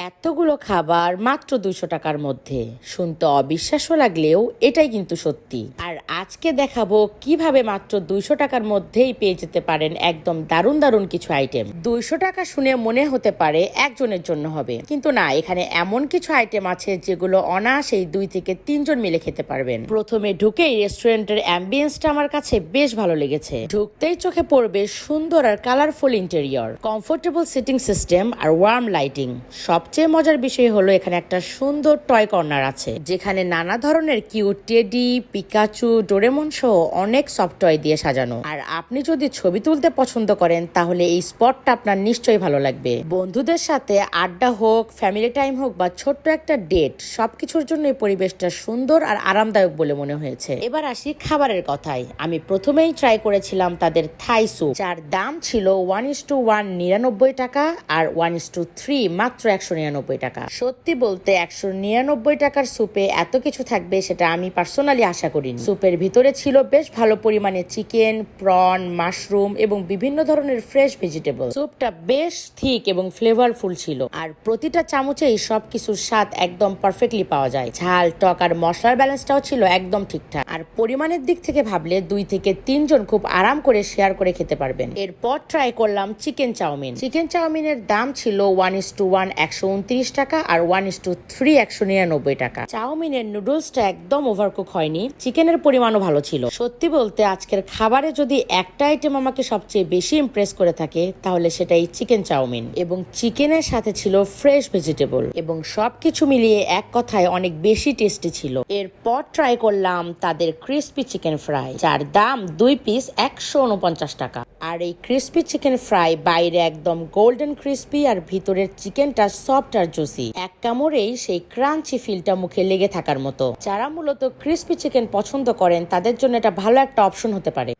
এতগুলো খাবার মাত্র 200 টাকার মধ্যে শুনতে অবিশ্বাস্য লাগলেও এটাই কিন্তু সত্যি। আর আজকে দেখাবো কিভাবে মাত্র 200 টাকার মধ্যেই পেয়ে যেতে পারেন একদম দারুণ দারুণ কিছু আইটেম। 200 টাকা শুনে মনে হতে পারে একজনের জন্য হবে, কিন্তু না, এখানে এমন কিছু আইটেম আছে যেগুলো অনায়াসেই 2 থেকে 3 জন মিলে খেতে পারবেন। প্রথমে ঢুকেই রেস্টুরেন্টের অ্যাম্বিয়েন্সটা আমার কাছে বেশ ভালো লেগেছে। ঢুকতেই চোখে পড়বে সুন্দর আর colourful interior, comfortable seating system আর ওয়ার্ম লাইটিং। সবচেয়ে মজার বিষয় হলো এখানে একটা সুন্দর টয় কর্নার আছে, যেখানে নানা ধরনের কিউট টেডি, পিকাচু, ডোরেমন সহ অনেক সফট টয় দিয়ে সাজানো। আর আপনি যদি ছবি তুলতে পছন্দ করেন তাহলে এই স্পটটা আপনার নিশ্চয়ই ভালো লাগবে। বন্ধুদের সাথে আড্ডা হোক, ফ্যামিলি টাইম হোক বা ছোট্ট একটা ডেট, সবকিছুর জন্য এই পরিবেশটা সুন্দর আর আরামদায়ক বলে মনে হয়েছে। এবার আসি খাবারের কথায়। আমি প্রথমেই ট্রাই করেছিলাম তাদের থাই স্যুপ, যার দাম ছিল 1:1 99 টাকা আর 1:3 মাত্র 199 টাকা। সত্যি বলতে 199 টাকার স্যুপে এত কিছু থাকবে সেটা আমি পার্সোনালি আশা করিনি। স্যুপের ভিতরে ছিল বেশ ভালো পরিমাণে চিকেন, প্রন, মাশরুম এবং বিভিন্ন ধরনের ফ্রেশ ভেজিটেবল। স্যুপটা বেশ থিক এবং ফ্লেভারফুল ছিল, আর প্রতিটা চামচেই সবকিছুর স্বাদ একদম পারফেক্টলি পাওয়া যায়। ঝাল, টক আর মশলার ব্যালেন্সটাও ছিল একদম ঠিকঠাক। আর পরিমাণের দিক থেকে ভাবলে 2 থেকে 3 জন খুব আরাম করে শেয়ার করে খেতে পারবেন। এরপর ট্রাই করলাম চিকেন চাউমিন। চিকেন চাউমিনের দাম ছিল 1:1 129 টাকা আর 1:3 199 টাকা। চাউমিনের নুডলসটা একদম ওভারকুক হয়নি, চিকেনের পরিমাণও ভালো ছিল। সত্যি বলতে আজকের খাবারে যদি একটা আইটেম আমাকে সবচেয়ে বেশি ইমপ্রেস করে থাকে তাহলে সেটাই চিকেন চাউমিন, এবং চিকেনের সাথে ছিল ফ্রেশ ভেজিটেবল, এবং সবকিছু মিলিয়ে এক কথায় অনেক বেশি টেস্টি ছিল। এরপর ট্রাই করলাম তাদের ক্রিস্পি চিকেন ফ্রাই, যার দাম 2 পিস 149 টাকা। আর এই ক্রিস্পি চিকেন ফ্রাই বাইরে একদম গোল্ডেন ক্রিস্পি আর ভিতরের চিকেনটা সফট আর জুসি। এক কামড়েই সেই ক্রাঞ্চি ফিলটা মুখে লেগে থাকার মতো। যারা মূলত ক্রিস্পি চিকেন পছন্দ করেন তাদের জন্য এটা ভালো একটা অপশন হতে পারে।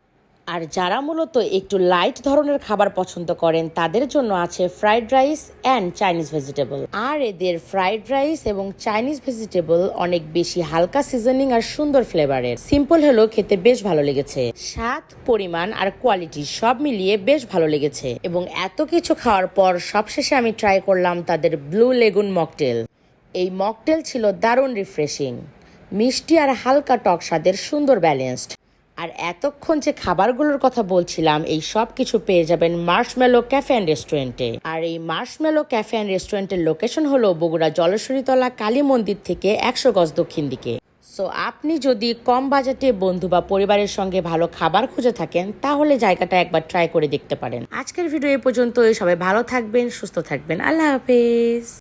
আর যারা মূলত একটু লাইট ধরনের খাবার পছন্দ করেন তাদের জন্য আছে fried rice and Chinese vegetable. আর এদের ফ্রাইড রাইস এবং চাইনিজ ভেজিটেবল অনেক বেশি হালকা সিজনিং আর সুন্দর ফ্লেভারের। সিম্পল হলেও খেতে বেশ ভালো লেগেছে। স্বাদ, পরিমাণ আর কোয়ালিটি সব মিলিয়ে বেশ ভালো লেগেছে। এবং এত কিছু খাওয়ার পর সবশেষে আমি ট্রাই করলাম তাদের ব্লু লেগুন মকটেল। এই মকটেল ছিল দারুণ রিফ্রেশিং, মিষ্টি আর হালকা টক স্বাদের সুন্দর ব্যালেন্সড। আর এতক্ষণ যে খাবারগুলোর কথা বলছিলাম এই সব কিছু পেয়ে যাবেন মার্শমেলো ক্যাফে অ্যান্ড রেস্টুরেন্টে। আর এই মার্শমেলো ক্যাফে অ্যান্ড রেস্টুরেন্টের লোকেশন হলো বগুড়া জলেশ্বরীতলা কালী মন্দির থেকে 100 গজ দক্ষিণ দিকে। সো আপনি যদি কম বাজেটে বন্ধু বা পরিবারের সঙ্গে ভালো খাবার খুঁজে থাকেন তাহলে জায়গাটা একবার ট্রাই করে দেখতে পারেন। আজকের ভিডিও এ পর্যন্ত। সবাই ভালো থাকবেন, সুস্থ থাকবেন। আল্লাহ হাফেজ।